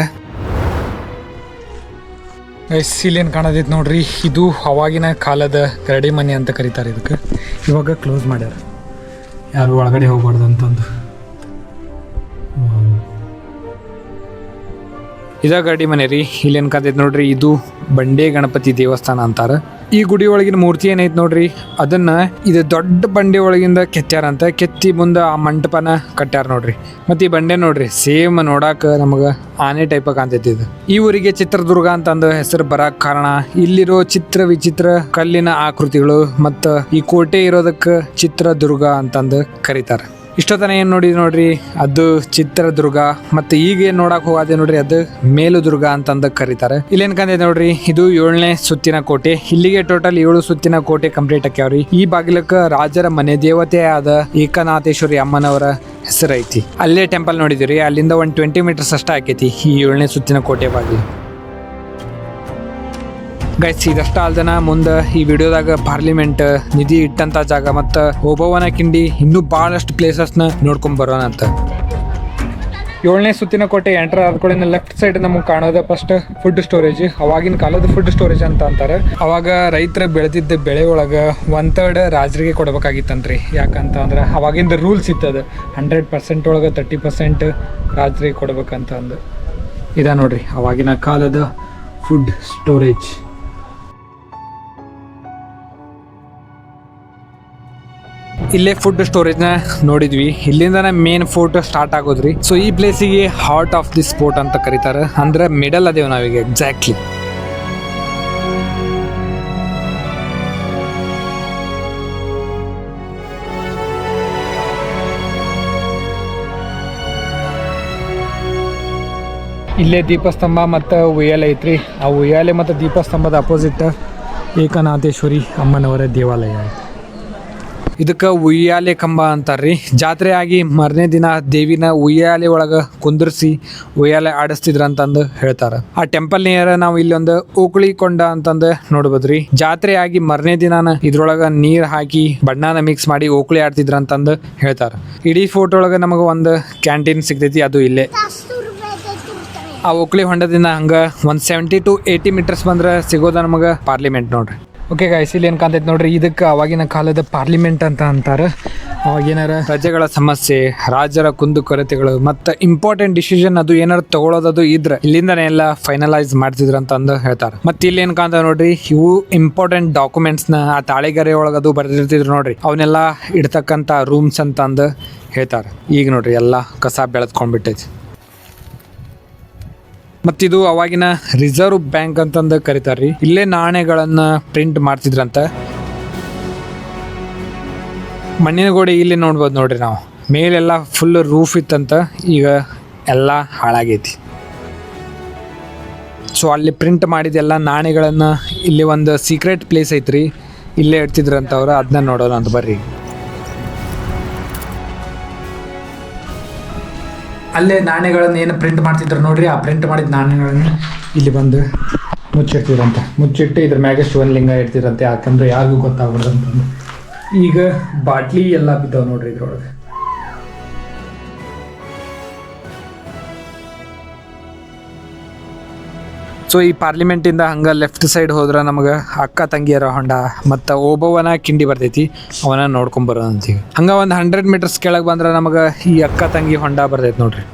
ಇಲ್ಲೇನು ಕಾಣೋದೈತೆ ನೋಡ್ರಿ, ಇದು ಅವಾಗಿನ ಕಾಲದ ಗರಡಿ ಮನೆ ಅಂತ ಕರೀತಾರೆ ಇದಕ್ಕೆ. ಇವಾಗ ಕ್ಲೋಸ್ ಮಾಡ್ಯಾರ, ಯಾರು ಒಳಗಡೆ ಹೋಗ್ಬಾರ್ದು ಅಂತಂದು. ಇದ ಗರಡಿ ಮನೆ ರೀ. ಇಲ್ಲೇನ್ ಕಾದೈತೆ ನೋಡ್ರಿ, ಇದು ಬಂಡೆ ಗಣಪತಿ ದೇವಸ್ಥಾನ ಅಂತಾರ. ಈ ಗುಡಿ ಒಳಗಿನ ಮೂರ್ತಿ ಏನೈತೆ ನೋಡ್ರಿ, ಅದನ್ನ ಇದು ದೊಡ್ಡ ಬಂಡೆ ಒಳಗಿಂದ ಕೆತ್ತಾರಂತ. ಕೆತ್ತಿ ಮುಂದೆ ಆ ಮಂಟಪನ ಕಟ್ಟ್ಯಾರ ನೋಡ್ರಿ. ಮತ್ತೆ ಈ ಬಂಡೆ ನೋಡ್ರಿ, ಸೇಮ್ ನೋಡಾಕ ನಮಗ ಆನೆ ಟೈಪ್ ಕಾಣ್ತೈತಿ ಇದು. ಈ ಊರಿಗೆ ಚಿತ್ರದುರ್ಗ ಅಂತಂದು ಹೆಸರು ಬರಾಕ್ ಕಾರಣ ಇಲ್ಲಿರೋ ಚಿತ್ರ ವಿಚಿತ್ರ ಕಲ್ಲಿನ ಆಕೃತಿಗಳು ಮತ್ತು ಈ ಕೋಟೆ ಇರೋದಕ್ಕ ಚಿತ್ರದುರ್ಗ ಅಂತಂದು ಕರೀತಾರ. ಇಷ್ಟೊತ್ತನ ಏನು ನೋಡ್ರಿ, ಅದು ಚಿತ್ರದುರ್ಗ. ಮತ್ತು ಈಗ ಏನು ನೋಡಕ್ ಹೋಗದೆ ನೋಡ್ರಿ, ಅದು ಮೇಲುದುರ್ಗ ಅಂತಂದ ಕರೀತಾರೆ. ಇಲ್ಲೇನ್ ಕಂದೈತೆ ನೋಡ್ರಿ, ಇದು 7ನೇ ಸುತ್ತಿನ ಕೋಟೆ. ಇಲ್ಲಿಗೆ ಟೋಟಲ್ 7 ಸುತ್ತಿನ ಕೋಟೆ ಕಂಪ್ಲೀಟ್ ಆಕ್ಯಾವ್ರಿ. ಈ ಬಾಗಿಲಕ್ಕ ರಾಜರ ಮನೆ ದೇವತೆ ಆದ ಏಕನಾಥೇಶ್ವರಿ ಅಮ್ಮನವರ ಹೆಸರು ಐತಿ. ಅಲ್ಲೇ ಟೆಂಪಲ್ ನೋಡಿದಿರಿ, ಅಲ್ಲಿಂದ ಒಂದು 20 ಮೀಟರ್ಸ್ ಅಷ್ಟ ಆಕೈತಿ ಈ 7ನೇ ಸುತ್ತಿನ ಕೋಟೆ ಬಾಗಿಲು. ಗೈಸ್, ಇದಷ್ಟ ಅಲ್ದನ ಮುಂದೆ ಈ ವಿಡಿಯೋದಾಗ ಪಾರ್ಲಿಮೆಂಟ್, ನಿಧಿ ಇಟ್ಟಂತ ಜಾಗ ಮತ್ತು ಓಬವ್ವನ ಕಿಂಡಿ ಇನ್ನೂ ಭಾಳಷ್ಟು ಪ್ಲೇಸಸ್ನ ನೋಡ್ಕೊಂಡ್ ಬರೋಣ ಅಂತ. 7ನೇ ಸುತ್ತಿನ ಕೋಟೆ ಎಂಟರ್ ಆದ್ಕೊಳ್ಳಿ ಲೆಫ್ಟ್ ಸೈಡ್ ನಮಗೆ ಕಾಣೋದು ಫಸ್ಟ್ ಫುಡ್ ಸ್ಟೋರೇಜ್. ಅವಾಗಿನ ಕಾಲದ ಫುಡ್ ಸ್ಟೋರೇಜ್ ಅಂತ ಅಂತಾರೆ. ಅವಾಗ ರೈತರ ಬೆಳೆದಿದ್ದ ಬೆಳೆ ಒಳಗೆ 1/3 ರಾಜರಿಗೆ ಕೊಡ್ಬೇಕಾಗಿತ್ತಂತ್ರಿ. ಯಾಕಂತ ಅಂದ್ರೆ ಅವಾಗಿಂದ ರೂಲ್ಸ್ ಇತ್ತದ 100% ಒಳಗೆ 30% ರಾಜರಿಗೆ ಕೊಡ್ಬೇಕಂತ ಅಂದು. ಇದ ನೋಡ್ರಿ ಅವಾಗಿನ ಕಾಲದ ಫುಡ್ ಸ್ಟೋರೇಜ್. ಇಲ್ಲೇ ಫುಡ್ ಸ್ಟೋರೇಜ್ನ ನೋಡಿದ್ವಿ. ಇಲ್ಲಿಂದನೇ ಮೇನ್ ಫೋರ್ಟ್ ಸ್ಟಾರ್ಟ್ ಆಗೋದ್ರಿ. ಸೊ ಈ ಪ್ಲೇಸಿಗೆ ಹಾರ್ಟ್ ಆಫ್ ದಿ ಸ್ಪೋರ್ಟ್ ಅಂತ ಕರೀತಾರೆ. ಅಂದ್ರೆ ಮಿಡಲ್ ಅದೇವ್ ನಾವೀಗ ಎಕ್ಸಾಕ್ಟ್ಲಿ. ಇಲ್ಲೇ ದೀಪಸ್ತಂಭ ಮತ್ತು ಉಯ್ಯಾಲೆ ಐತ್ರಿ. ಆ ಉಯ್ಯಾಲೆ ಮತ್ತು ದೀಪಸ್ತಂಭದ ಅಪೋಸಿಟ್ ಏಕನಾಥೇಶ್ವರಿ ಅಮ್ಮನವರ ದೇವಾಲಯ ಐತಿ. ಇದಕ್ಕೆ ಉಯ್ಯಾಲೆ ಕಂಬ ಅಂತಾರ್ರಿ. ಜಾತ್ರೆ ಆಗಿ ಮರನೇ ದಿನ ದೇವಿನ ಉಯ್ಯಾಲೆ ಒಳಗೆ ಕುಂದರ್ಸಿ ಉಯ್ಯಾಲೆ ಆಡಿಸ್ತಿದ್ರಂತಂದು ಹೇಳ್ತಾರೆ. ಆ ಟೆಂಪಲ್ ನಿಯರ್ ನಾವು ಇಲ್ಲೊಂದು ಓಕಳಿ ಕೊಂಡ ಅಂತಂದು ನೋಡ್ಬೋದ್ರಿ. ಜಾತ್ರೆ ಆಗಿ ಮರನೇ ದಿನಾನ ಇದ್ರೊಳಗೆ ನೀರು ಹಾಕಿ ಬಣ್ಣನ ಮಿಕ್ಸ್ ಮಾಡಿ ಓಕಳಿ ಆಡ್ತಿದ್ರಂತಂದು ಹೇಳ್ತಾರೆ. ಇಡೀ ಫೋರ್ಟ್ ಒಳಗೆ ನಮಗೆ ಒಂದು ಕ್ಯಾಂಟೀನ್ ಸಿಗ್ತೈತಿ, ಅದು ಇಲ್ಲೇ. ಆ ಓಕಳಿ ಹೊಂಡದಿಂದ ಹಂಗೆ 170 to 80 ಮೀಟರ್ಸ್ ಬಂದ್ರೆ ಸಿಗೋದ ನಮಗೆ ಪಾರ್ಲಿಮೆಂಟ್ ನೋಡ್ರಿ. ಓಕೆ ಗಾಯ್ಸ್, ಇಲ್ಲಿ ಏನು ಕಾಣ್ತೈತೆ ನೋಡ್ರಿ, ಇದಕ್ಕೆ ಅವಾಗಿನ ಕಾಲದ ಪಾರ್ಲಿಮೆಂಟ್ ಅಂತ ಅಂತಾರೆ. ಅವಾಗೇನಾರ ಪ್ರಜೆಗಳ ಸಮಸ್ಯೆ, ರಾಜರ ಕುಂದುಕೊರತೆಗಳು ಮತ್ತು ಇಂಪಾರ್ಟೆಂಟ್ ಡಿಸಿಷನ್ ಅದು ಏನಾರು ತಗೊಳ್ಳೋದು ಇದ್ರೆ ಇಲ್ಲಿಂದನೇ ಎಲ್ಲ ಫೈನಲೈಸ್ ಮಾಡ್ತಿದ್ರು ಅಂತಂದು ಹೇಳ್ತಾರೆ. ಮತ್ತೆ ಇಲ್ಲಿ ಏನು ಕಾಣ್ತಾವೆ ನೋಡ್ರಿ, ಇವು ಇಂಪಾರ್ಟೆಂಟ್ ಡಾಕ್ಯುಮೆಂಟ್ಸ್ನ ಆ ತಾಳೆಗರೆ ಒಳಗದು ಬರೆದಿರ್ತಿದ್ರು ನೋಡ್ರಿ, ಅವನ್ನೆಲ್ಲ ಇಡ್ತಕ್ಕಂಥ ರೂಮ್ಸ್ ಅಂತಂದು ಹೇಳ್ತಾರೆ. ಈಗ ನೋಡ್ರಿ ಎಲ್ಲ ಕಸ ಬೆಳೆದ್ಕೊಂಡ್ಬಿಟ್ಟೈತಿ. ಮತ್ತಿದು ಅವಾಗಿನ ರಿಸರ್ವ್ ಬ್ಯಾಂಕ್ ಅಂತಂದು ಕರೀತಾರ್ರಿ. ಇಲ್ಲೇ ನಾಣ್ಯಗಳನ್ನ ಪ್ರಿಂಟ್ ಮಾಡ್ತಿದ್ರಂತ. ಮಣ್ಣಿನ ಗೋಡೆ ಇಲ್ಲಿ ನೋಡ್ಬೋದು ನೋಡ್ರಿ ನಾವು. ಮೇಲೆಲ್ಲ ಫುಲ್ ರೂಫ್ ಇತ್ತಂತ, ಈಗ ಎಲ್ಲ ಹಾಳಾಗೈತಿ. ಸೊ ಅಲ್ಲಿ ಪ್ರಿಂಟ್ ಮಾಡಿದೆಲ್ಲ ನಾಣ್ಯಗಳನ್ನ ಇಲ್ಲಿ ಒಂದು ಸೀಕ್ರೆಟ್ ಪ್ಲೇಸ್ ಐತ್ರಿ, ಇಲ್ಲೇ ಇಡ್ತಿದ್ರಂತ ಅವ್ರು. ಅದನ್ನ ನೋಡೋಣ ಅಂತ ಬರ್ರಿ. ಅಲ್ಲೇ ನಾಣ್ಯಗಳನ್ನು ಏನು ಪ್ರಿಂಟ್ ಮಾಡ್ತಿದ್ರು ನೋಡ್ರಿ, ಆ ಪ್ರಿಂಟ್ ಮಾಡಿದ ನಾಣ್ಯಗಳನ್ನು ಇಲ್ಲಿ ಬಂದು ಮುಚ್ಚಿಡ್ತಿದ್ರಂತ. ಮುಚ್ಚಿಟ್ಟು ಇದ್ರ ಮ್ಯಾಗೆ ಶಿವಲಿಂಗ ಇಡ್ತಿದ್ರಂತೆ, ಯಾಕಂದ್ರೆ ಯಾರಿಗೂ ಗೊತ್ತಾಗ್ಬಿಡ್ದಂತಂದು. ಈಗ ಬಾಟ್ಲಿ ಎಲ್ಲ ಬಿದ್ದಾವೆ ನೋಡ್ರಿ ಇದ್ರೊಳಗೆ. ಸೊ ಈ ಪಾರ್ಲಿಮೆಂಟಿಂದ ಹಂಗೆ ಲೆಫ್ಟ್ ಸೈಡ್ ಹೋದ್ರೆ ನಮಗೆ ಅಕ್ಕ ತಂಗಿಯರ ಹೊಂಡ ಮತ್ತು ಓಬವ್ವನ ಕಿಂಡಿ ಬರ್ತೈತಿ, ಅವನ ನೋಡ್ಕೊಂಬರೋದಂತೀವಿ. ಹಂಗೆ ಒಂದು 100 ಮೀಟರ್ಸ್ ಕೆಳಗೆ ಬಂದ್ರೆ ನಮಗೆ ಈ ಅಕ್ಕ ತಂಗಿ ಹೊಂಡ ಬರ್ತೈತಿ ನೋಡ್ರಿ.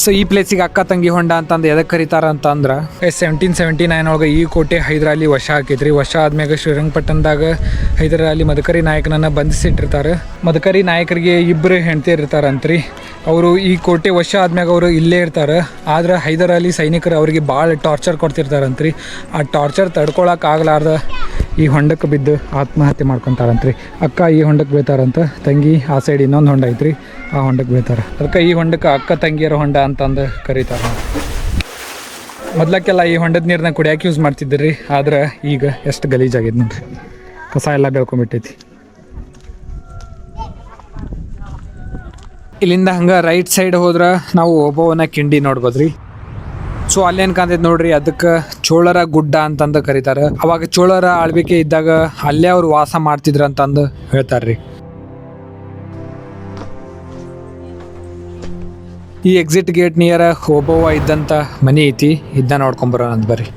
ಸೊ ಈ ಪ್ಲೇಸಿಗೆ ಅಕ್ಕ ತಂಗಿ ಹೊಂಡ ಅಂತಂದು ಎದಕ್ಕೆ ಕರೀತಾರ ಅಂತಂದ್ರೆ 1779 ಒಳಗೆ ಈ ಕೋಟೆ ಹೈದರಾಲಿ ವಶ ಹಾಕೈತ್ರಿ. ವಶ ಆದ್ಮ್ಯಾಗ ಶ್ರೀರಂಗಪಟ್ಟಣದಾಗ ಹೈದರಾಲಿ ಮದಕರಿ ನಾಯಕನನ್ನು ಬಂಧಿಸಿಟ್ಟಿರ್ತಾರೆ. ಮದಕರಿ ನಾಯಕರಿಗೆ 2 ಹೆಂಡತಿ ಇರ್ತಾರಂತ್ರಿ. ಅವರು ಈ ಕೋಟೆ ವಶ ಆದ್ಮ್ಯಾಗ ಅವರು ಇಲ್ಲೇ ಇರ್ತಾರೆ. ಆದ್ರೆ ಹೈದರಾಲಿ ಸೈನಿಕರು ಅವರಿಗೆ ಭಾಳ ಟಾರ್ಚರ್ ಕೊಡ್ತಿರ್ತಾರಂತ್ರಿ. ಆ ಟಾರ್ಚರ್ ತಡ್ಕೊಳಕ್ಕೆ ಆಗ್ಲಾರ್ದ ಈ ಹೊಂಡಕ್ಕೆ ಬಿದ್ದು ಆತ್ಮಹತ್ಯೆ ಮಾಡ್ಕೊತಾರಂತ್ರಿ. ಅಕ್ಕ ಈ ಹೊಂಡಕ್ಕೆ ಬೀಳ್ತಾರಂತ, ತಂಗಿ ಆ ಸೈಡ್ ಇನ್ನೊಂದು ಹೊಂಡ ಐತ್ರಿ, ಆ ಹೊಂಡಕ್ಕೆ ಬೀಳ್ತಾರೆ. ಅದಕ್ಕೆ ಈ ಹೊಂಡಕ್ಕೆ ಅಕ್ಕ ತಂಗಿಯರ ಹೊಂಡ ಅಂತಂದು ಕರೀತಾರೆ. ಮೊದ್ಲಕ್ಕೆಲ್ಲ ಈ ಹೊಂಡದ ನೀರನ್ನ ಕುಡಿಯೋಕೆ ಯೂಸ್ ಮಾಡ್ತಿದ್ರಿ, ಆದ್ರೆ ಈಗ ಎಷ್ಟು ಗಲೀಜಾಗಿದೆ ನೋಡ್ರಿ, ಕಸ ಎಲ್ಲ ಬೆಳ್ಕೊಂಬಿಟ್ಟೈತಿ. ಇಲ್ಲಿಂದ ಹಂಗೆ ರೈಟ್ ಸೈಡ್ ಹೋದ್ರೆ ನಾವು ಓಬವ್ವನ ಕಿಂಡಿ ನೋಡ್ಬೋದ್ರಿ. ಸೊ ಅಲ್ಲೇನು ಕಾಣ್ತೈತೆ ನೋಡ್ರಿ, ಅದಕ್ಕೆ ಚೋಳರ ಗುಡ್ಡ ಅಂತಂದು ಕರೀತಾರೆ. ಅವಾಗ ಚೋಳರ ಆಳ್ವಿಕೆ ಇದ್ದಾಗ ಅಲ್ಲೇ ಅವ್ರು ವಾಸ ಮಾಡ್ತಿದ್ರು ಅಂತಂದು ಹೇಳ್ತಾರ್ರಿ. ಈ ಎಕ್ಸಿಟ್ ಗೇಟ್ ನಿಯರ್ ಓಬವ್ವ ಇದ್ದಂಥ ಮನೆ ಐತಿ, ಇದನ್ನ ನೋಡ್ಕೊಂಬರೋಣ ಅಂತ ಬರ್ರಿ.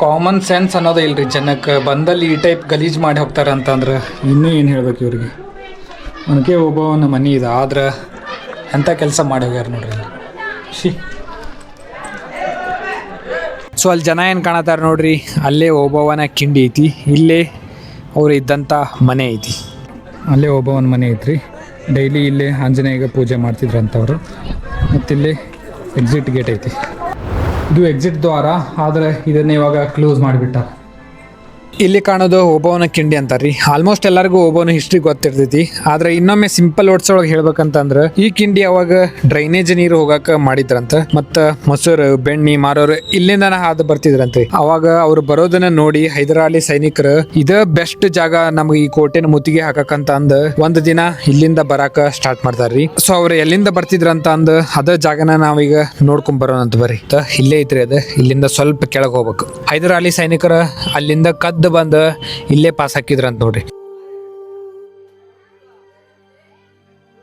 ಕಾಮನ್ ಸೆನ್ಸ್ ಅನ್ನೋದು ಇಲ್ರಿ ಜನಕ್ಕೆ. ಬಂದಲ್ಲಿ ಈ ಟೈಪ್ ಗಲೀಜು ಮಾಡಿ ಹೋಗ್ತಾರೆ ಅಂತಂದ್ರೆ ಇನ್ನೂ ಏನು ಹೇಳ್ಬೇಕು ಇವ್ರಿಗೆ. ನನಗೆ ಒಬ್ಬವನ ಮನೆ ಇದೆ, ಆದ್ರೆ ಎಂಥ ಕೆಲಸ ಮಾಡಿ ಹೋಗ್ಯಾರ ನೋಡ್ರಿ. ಸೊ ಅಲ್ಲಿ ಜನ ಏನು ಕಾಣತ್ತಾರ ನೋಡ್ರಿ, ಅಲ್ಲೇ ಓಬವ್ವನ ಕಿಂಡಿ ಐತಿ, ಇಲ್ಲೇ ಅವ್ರು ಇದ್ದಂಥ ಮನೆ ಐತಿ. ಅಲ್ಲೇ ಓಬವ್ವನ ಮನೆ ಐತ್ರಿ. ಡೈಲಿ ಇಲ್ಲೇ ಆಂಜನೇಯಗೆ ಪೂಜೆ ಮಾಡ್ತಿದ್ರಂಥವ್ರು. ಮತ್ತಿಲ್ಲಿ ಎಕ್ಸಿಟ್ ಗೇಟ್ ಐತಿ. ಇದು ಎಕ್ಸಿಟ್ ದ್ವಾರ, ಆದರೆ ಇದನ್ನ ಇವಾಗ ಕ್ಲೋಸ್ ಮಾಡಿಬಿಟ್ಟಾರ. ಇಲ್ಲಿ ಕಾಣೋದು ಓಬವ್ವನ ಕಿಂಡಿ ಅಂತಾರ್ರಿ. ಆಲ್ಮೋಸ್ಟ್ ಎಲ್ಲರಿಗೂ ಓಬವ್ವನ ಹಿಸ್ಟ್ರಿ ಗೊತ್ತಿರ್ತೈತಿ. ಆದ್ರೆ ಇನ್ನೊಮ್ಮೆ ಸಿಂಪಲ್ ವರ್ಡ್ಸ್ ಒಳಗೆ ಹೇಳ್ಬೇಕಂತಂದ್ರ ಈ ಕಿಂಡಿ ಅವಾಗ ಡ್ರೈನೇಜ್ ನೀರು ಹೋಗಾಕ ಮಾಡಿದ್ರಂತ. ಮತ್ತ ಮೊಸರು ಬೆಣ್ಣಿ ಮಾರೋರು ಇಲ್ಲಿಂದನ ಹಾದು ಬರ್ತಿದ್ರಂತೆ. ಅವಾಗ ಅವ್ರು ಬರೋದನ್ನ ನೋಡಿ ಹೈದರಾಲಿ ಸೈನಿಕರು ಇದ ಬೆಸ್ಟ್ ಜಾಗ ನಮ್ಗೆ ಈ ಕೋಟೆನ ಮುತ್ತಿಗೆ ಹಾಕಕಂತ ಅಂದ ಒಂದ್ ದಿನ ಇಲ್ಲಿಂದ ಬರಾಕ ಸ್ಟಾರ್ಟ್ ಮಾಡ್ತಾರ್ರಿ. ಸೊ ಅವ್ರು ಎಲ್ಲಿಂದ ಬರ್ತಿದ್ರಂತ ಅಂದ ಅದ ಜಾಗನ ನಾವೀಗ ನೋಡ್ಕೊಂಡ್ ಬರೋಣಂತ ಬರ್ರಿ. ಇಲ್ಲೇ ಐತ್ರಿ ಅದ. ಇಲ್ಲಿಂದ ಸ್ವಲ್ಪ ಕೆಳಗೆ ಹೋಗ್ಬೇಕು. ಹೈದರಾಲಿ ಸೈನಿಕರ ಅಲ್ಲಿಂದ ಕದ್ದು ಬಂದ ಇಲ್ಲೇ ಪಾಸ್ ಹಾಕಿದ್ರಂತ ನೋಡ್ರಿ.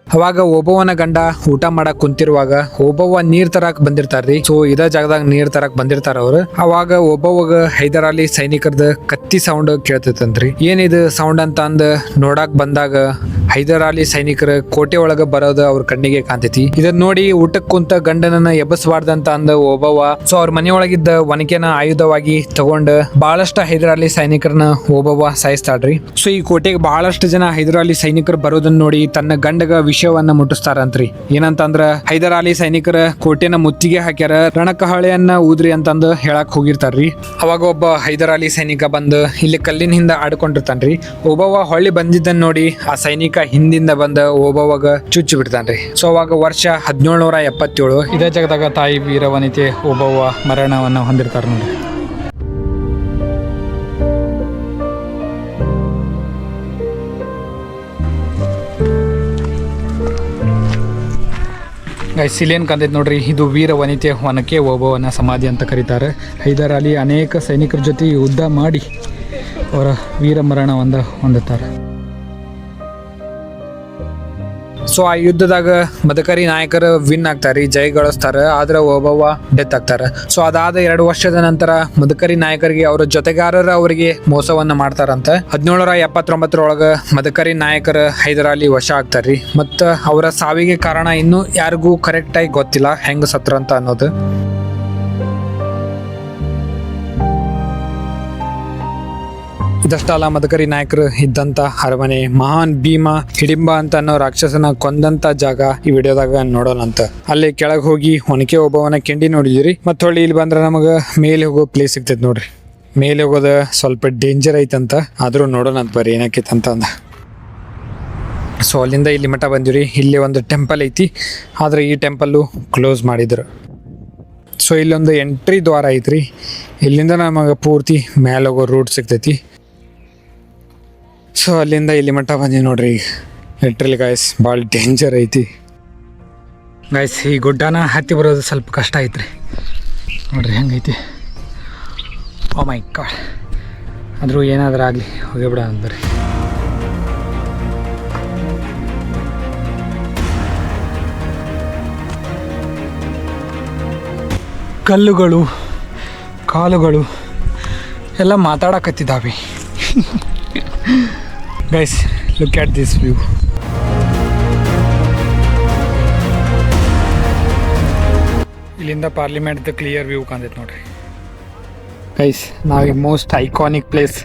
ಅವಾಗ ಓಬವ್ವನ ಗಂಡ ಊಟ ಮಾಡಕ್ ಕುಂತಿರುವಾಗ ಓಬವ್ವ ನೀರ್ ತರಕ್ ಬಂದಿರ್ತಾರ್ರಿ. ಸೊ ಇದ ಜಾಗದಾಗ ನೀರ್ ತರಕ್ ಬಂದಿರ್ತಾರ ಅವ್ರು. ಅವಾಗ ಓಬವ್ವಗ ಹೈದರಾಲಿ ಸೈನಿಕರದ ಕತ್ತಿ ಸೌಂಡ್ ಕೇಳ್ತೈತಂತ್ರಿ. ಏನಿದು ಸೌಂಡ್ ಅಂತ ಅಂದ ನೋಡಾಕ್ ಬಂದಾಗ ಹೈದರಾಲಿ ಸೈನಿಕರ ಕೋಟೆ ಒಳಗ ಬರೋದು ಅವ್ರ ಕಣ್ಣಿಗೆ ಕಾಣ್ತೈತಿ. ಇದನ್ನ ನೋಡಿ ಊಟಕ್ ಕುಂತ ಗಂಡನನ್ನ ಎಬ್ಬಸಬಾರ್ದಂತ ಅಂದ ಓಬವ್ವ ಸೊ ಅವ್ರ ಮನೆಯೊಳಗಿದ್ದ ಒನಕೆನ ಆಯುಧವಾಗಿ ತಗೊಂಡ್ ಬಹಳಷ್ಟು ಹೈದರಾಲಿ ಸೈನಿಕರನ್ನ ಓಬವ್ವ ಸಾಯಿಸ್ತಾಳ್ರಿ. ಸೊ ಈ ಕೋಟೆಗೆ ಬಹಳಷ್ಟು ಜನ ಹೈದರಾಲಿ ಸೈನಿಕರು ಬರೋದನ್ನ ನೋಡಿ ತನ್ನ ಗಂಡಗ ವಿಷಯವನ್ನ ಮುಟ್ಟಿಸ್ತಾರಂತ್ರಿ. ಏನಂತಂದ್ರ ಹೈದರಾಲಿ ಸೈನಿಕರ ಕೋಟೆನ ಮುತ್ತಿಗೆ ಹಾಕ್ಯಾರ, ರಣಕಹಳೆಯನ್ನ ಊದ್ರಿ ಅಂತಂದು ಹೇಳಕ್ ಹೋಗಿರ್ತಾರ್ರಿ. ಅವಾಗ ಒಬ್ಬ ಹೈದರಾಲಿ ಸೈನಿಕ ಬಂದು ಇಲ್ಲಿ ಕಲ್ಲಿನ ಹಿಂದ ಆಡ್ಕೊಂಡಿರ್ತಾನ್ರಿ. ಓಬವ್ವ ಹೊಳ್ಳಿ ಬಂದಿದ್ದನ್ನ ನೋಡಿ ಆ ಸೈನಿಕ ಹಿಂದಿಂದ ಬಂದ ಓಬವ್ವಗ ಚುಚ್ಚಿ ಬಿಡ್ತಾನ್ರಿ. ಸೊ ಅವಾಗ ವರ್ಷ 1777 ಇದೇ ಜಾಗದಾಗ ತಾಯಿ ವೀರವನಿತೆ ಓಬವ್ವ ಮರಣವನ್ನ ಹೊಂದಿರ್ತಾರ ನೋಡಿ. ಸಿಲೇನ್ ಕಂದೈತೆ ನೋಡ್ರಿ. ಇದು ವೀರ ವನಿತೆ ಒನಕೆ ಓಬವ್ವನ ಸಮಾಧಿ ಅಂತ ಕರೀತಾರೆ. ಹೈದರಾಲಿ ಅನೇಕ ಸೈನಿಕರ ಜೊತೆ ಯುದ್ಧ ಮಾಡಿ ಅವರ ವೀರ ಮರಣ ಹೊಂದುತ್ತಾರೆ. ಸೊ ಆ ಯುದ್ಧದಾಗ ಮದಕರಿ ನಾಯಕರು ವಿನ್ ಆಗ್ತಾರೆ, ಜಯ ಗಳಿಸ್ತಾರ. ಆದ್ರೆ ಓಬವ್ವ ಡೆತ್ ಆಗ್ತಾರ. ಸೊ ಅದಾದ 2 ವರ್ಷದ ನಂತರ ಮದಕರಿ ನಾಯಕರಿಗೆ ಅವರ ಜೊತೆಗಾರರ ಅವರಿಗೆ ಮೋಸವನ್ನ ಮಾಡ್ತಾರಂತ. 1779 ಮದಕರಿ ನಾಯಕರ ಹೈದರಾಲಿ ವಶ ಆಗ್ತಾರ್ರಿ. ಮತ್ತ ಅವರ ಸಾವಿಗೆ ಕಾರಣ ಇನ್ನೂ ಯಾರಿಗೂ ಕರೆಕ್ಟ್ ಆಗಿ ಗೊತ್ತಿಲ್ಲ ಹೆಂಗ ಸತ್ರಂತ ಅನ್ನೋದು. ಇದಷ್ಟಲ್ಲ, ಮದಕರಿ ನಾಯಕರು ಇದ್ದಂತ ಅರಮನೆ, ಮಹಾನ್ ಭೀಮ ಹಿಡಿಂಬ ಅಂತ ಅನ್ನೋ ರಾಕ್ಷಸನ ಕೊಂದಂತ ಜಾಗ ಈ ವಿಡಿಯೋದಾಗ ನೋಡೋಣ ಅಂತ. ಅಲ್ಲಿ ಕೆಳಗೆ ಹೋಗಿ ಒನಕೆ ಓಬವ್ವನ ಕಿಂಡಿ ನೋಡಿದಿರಿ. ಮತ್ತೆ ಹೊಳ್ಳಿ ಇಲ್ಲಿ ಬಂದ್ರೆ ನಮಗೆ ಮೇಲೆ ಹೋಗೋ ಪ್ಲೇಸ್ ಸಿಗ್ತೈತೆ ನೋಡ್ರಿ. ಮೇಲೆ ಹೋಗೋದು ಸ್ವಲ್ಪ ಡೇಂಜರ್ ಐತಂತ, ಆದ್ರೂ ನೋಡೋಣ ಅಂತ ಬರ್ರಿ ಏನಕ್ಕೈತೆ ಅಂತ ಅಂದ. ಸೊ ಅಲ್ಲಿಂದ ಇಲ್ಲಿ ಮಠ ಬಂದಿವ್ರಿ. ಇಲ್ಲಿ ಒಂದು ಟೆಂಪಲ್ ಐತಿ, ಆದ್ರೆ ಈ ಟೆಂಪಲ್ಲು ಕ್ಲೋಸ್ ಮಾಡಿದ್ರು. ಸೊ ಇಲ್ಲೊಂದು ಎಂಟ್ರಿ ದ್ವಾರ ಐತ್ರಿ. ಇಲ್ಲಿಂದ ನಮಗೆ ಪೂರ್ತಿ ಮೇಲೆ ಹೋಗೋ ರೂಟ್ ಸಿಗ್ತೈತಿ. ಸೊ ಅಲ್ಲಿಂದ ಇಲ್ಲಿ ಮಟ್ಟ ಬಂದಿ ನೋಡ್ರಿ. ಲಿಟ್ರಲಿ ಗಾಯ್ಸ್ ಭಾಳ ಡೇಂಜರ್ ಐತಿ ಗಾಯ್ಸ್. ಈ ಗುಡ್ಡನ ಹತ್ತಿ ಬರೋದು ಸ್ವಲ್ಪ ಕಷ್ಟ ಐತ್ರಿ. ನೋಡ್ರಿ ಹೆಂಗೈತಿ. Oh my god. ಆದರೂ ಏನಾದರೂ ಆಗಲಿ ಹೋಗಿಬಿಡ ಅಂತ ಬರ್ರಿ. ಕಲ್ಲುಗಳು ಕಾಲುಗಳು ಎಲ್ಲ ಮಾತಾಡಕತ್ತಿದ್ದಾವೆ. Guys look at this view. ಇಲ್ಲಿಂದ ಪಾರ್ಲಿಮೆಂಟ್ ಕ್ಲಿಯರ್ ವ್ಯೂ ಕಾಣ್ತೈತೆ ನೋಡ್ರಿ. ಗೈಸ್ ನಾವೀಗ most iconic place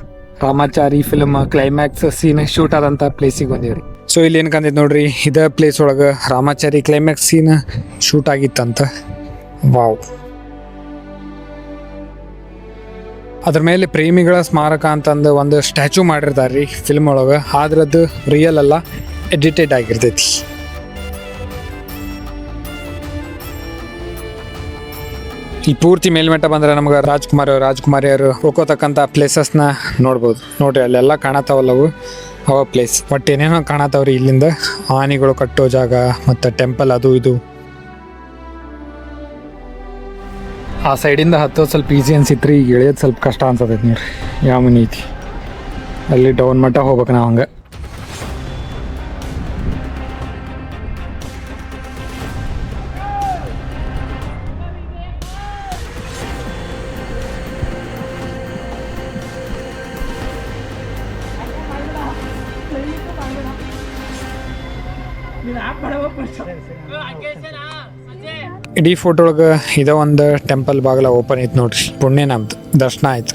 Ramachari film climax scene shoot ಆದಂಥ ಪ್ಲೇಸಿಗೆ ಬಂದೀವ್ರಿ. ಸೊ ಇಲ್ಲಿ ಏನು ಕಾಣ್ತೈತೆ ನೋಡ್ರಿ, ಇದೇ ಪ್ಲೇಸ್ ಒಳಗೆ ರಾಮಾಚಾರಿ ಕ್ಲೈಮ್ಯಾಕ್ಸ್ ಸೀನ್ ಶೂಟ್ ಆಗಿತ್ತಂತ. ವಾವ್. ಅದ್ರ ಮೇಲೆ ಪ್ರೇಮಿಗಳ ಸ್ಮಾರಕ ಅಂತಂದು ಒಂದು ಸ್ಟ್ಯಾಚು ಮಾಡಿರ್ತಾರ್ರಿ ಫಿಲ್ಮ್ ಒಳಗೆ. ಆದ್ರೆ ಅದು ರಿಯಲ್ ಅಲ್ಲ, ಎಡಿಟೆಡ್ ಆಗಿರ್ತೈತಿ. ಈ ಪೂರ್ತಿ ಮೇಲ್ಮಟ್ಟ ಬಂದ್ರೆ ನಮ್ಗೆ ರಾಜ್ಕುಮಾರಿಯವರು ಹೋಗೋತಕ್ಕಂಥ ಪ್ಲೇಸಸ್ನ ನೋಡ್ಬೋದು. ನೋಡ್ರಿ ಅಲ್ಲೆಲ್ಲ ಕಾಣತಾವಲ್ಲವು ಅವ ಪ್ಲೇಸ್. ಬಟ್ ಏನೇನೋ ಕಾಣತಾವ್ರಿ ಇಲ್ಲಿಂದ. ಆನೆಗಳು ಕಟ್ಟೋ ಜಾಗ ಮತ್ತು ಟೆಂಪಲ್ ಅದು ಇದು. ಆ ಸೈಡಿಂದ ಹತ್ತೋದು ಸ್ವಲ್ಪ ಈಸಿ ಅನ್ಸಿತ್ರಿ. ಈಗ ಇಳಿಯೋದು ಸ್ವಲ್ಪ ಕಷ್ಟ ಅನ್ಸತೈತಿ ನೋಡ್ರಿ. ಯಾವ ಮನೆ ಐತಿ ಅಲ್ಲಿ ಡೌನ್ ಮಟ್ಟ ಹೋಗ್ಬೇಕು ನಾವು ಹಂಗೆ. ಇಡೀ ಫೋಟೋ ಒಳಗೆ ಇದ ಒಂದು ಟೆಂಪಲ್ ಬಾಗಿಲ ಓಪನ್ ಐತಿ ನೋಡ್ರಿ. ಪುಣ್ಯ ನಮ್ದು ದರ್ಶನ ಆಯ್ತು.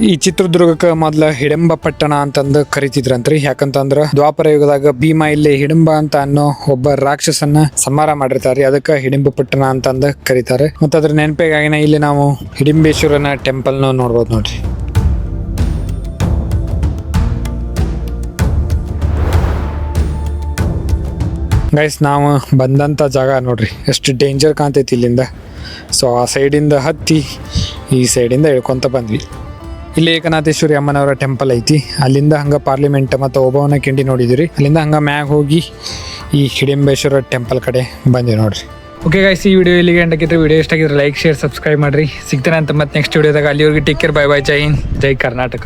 ಈ ಚಿತ್ರದುರ್ಗಕ್ಕೆ ಮೊದಲ ಹಿಡಂಬ ಪಟ್ಟಣ ಅಂತಂದು ಕರಿತಿದ್ರಂತ್ರಿ. ಯಾಕಂತಂದ್ರ ದ್ವಾಪರ ಯುಗದಾಗ ಭೀಮ ಇಲ್ಲಿ ಹಿಡಂಬ ಅಂತ ಅನ್ನೋ ಒಬ್ಬ ರಾಕ್ಷಸನ್ನ ಸಂಹಾರ ಮಾಡಿರ್ತಾರ್ರಿ. ಅದಕ್ಕೆ ಹಿಡಿಂಬ ಪಟ್ಟಣ ಅಂತಂದು ಕರೀತಾರೆ. ಮತ್ತು ಅದ್ರ ನೆನಪಿಗಾಗಿನ ಇಲ್ಲಿ ನಾವು ಹಿಡಿಂಬೇಶ್ವರನ ಟೆಂಪಲ್ನ ನೋಡ್ಬೋದು ನೋಡ್ರಿ. ಗೈಸ್, ನಾವು ಬಂದಂಥ ಜಾಗ ನೋಡ್ರಿ ಎಷ್ಟು ಡೇಂಜರ್ ಕಾಣ್ತೈತಿ ಇಲ್ಲಿಂದ. ಸೊ ಆ ಸೈಡಿಂದ ಹತ್ತಿ ಈ ಸೈಡಿಂದ ಇಳ್ಕೊತ ಬಂದ್ವಿ. ಇಲ್ಲಿ ಏಕನಾಥೇಶ್ವರಿ ಅಮ್ಮನವರ ಟೆಂಪಲ್ ಐತಿ. ಅಲ್ಲಿಂದ ಹಂಗೆ ಪಾರ್ಲಿಮೆಂಟ್ ಮತ್ತು ಓಬವ್ವನ ಕಿಂಡಿ ನೋಡಿದಿರಿ. ಅಲ್ಲಿಂದ ಹಂಗೆ ಮ್ಯಾಗ ಹೋಗಿ ಈ ಹಿಡಿಂಬೇಶ್ವರ ಟೆಂಪಲ್ ಕಡೆ ಬಂದ್ವಿ ನೋಡ್ರಿ. ಓಕೆ ಗೈಸ್, ಈ ವಿಡಿಯೋ ಇಲ್ಲಿಗೆ ಎಂಟಾಗಿದ್ರೆ ವಿಡಿಯೋ ಇಷ್ಟ ಆಗಿದ್ರೆ ಲೈಕ್, ಶೇರ್, ಸಬ್ಸ್ಕ್ರೈಬ್ ಮಾಡಿರಿ. ಸಿಗ್ತೇನೆ ಅಂತ ಮತ್ತೆ ನೆಕ್ಸ್ಟ್ ವಿಡಿಯೋದಾಗ. ಅಲ್ಲಿವರೆಗೆ ಟೇಕ್ ಕೇರ್, ಬೈ ಬೈ, ಜೈ ಹಿಂದ್, ಜೈ ಕರ್ನಾಟಕ.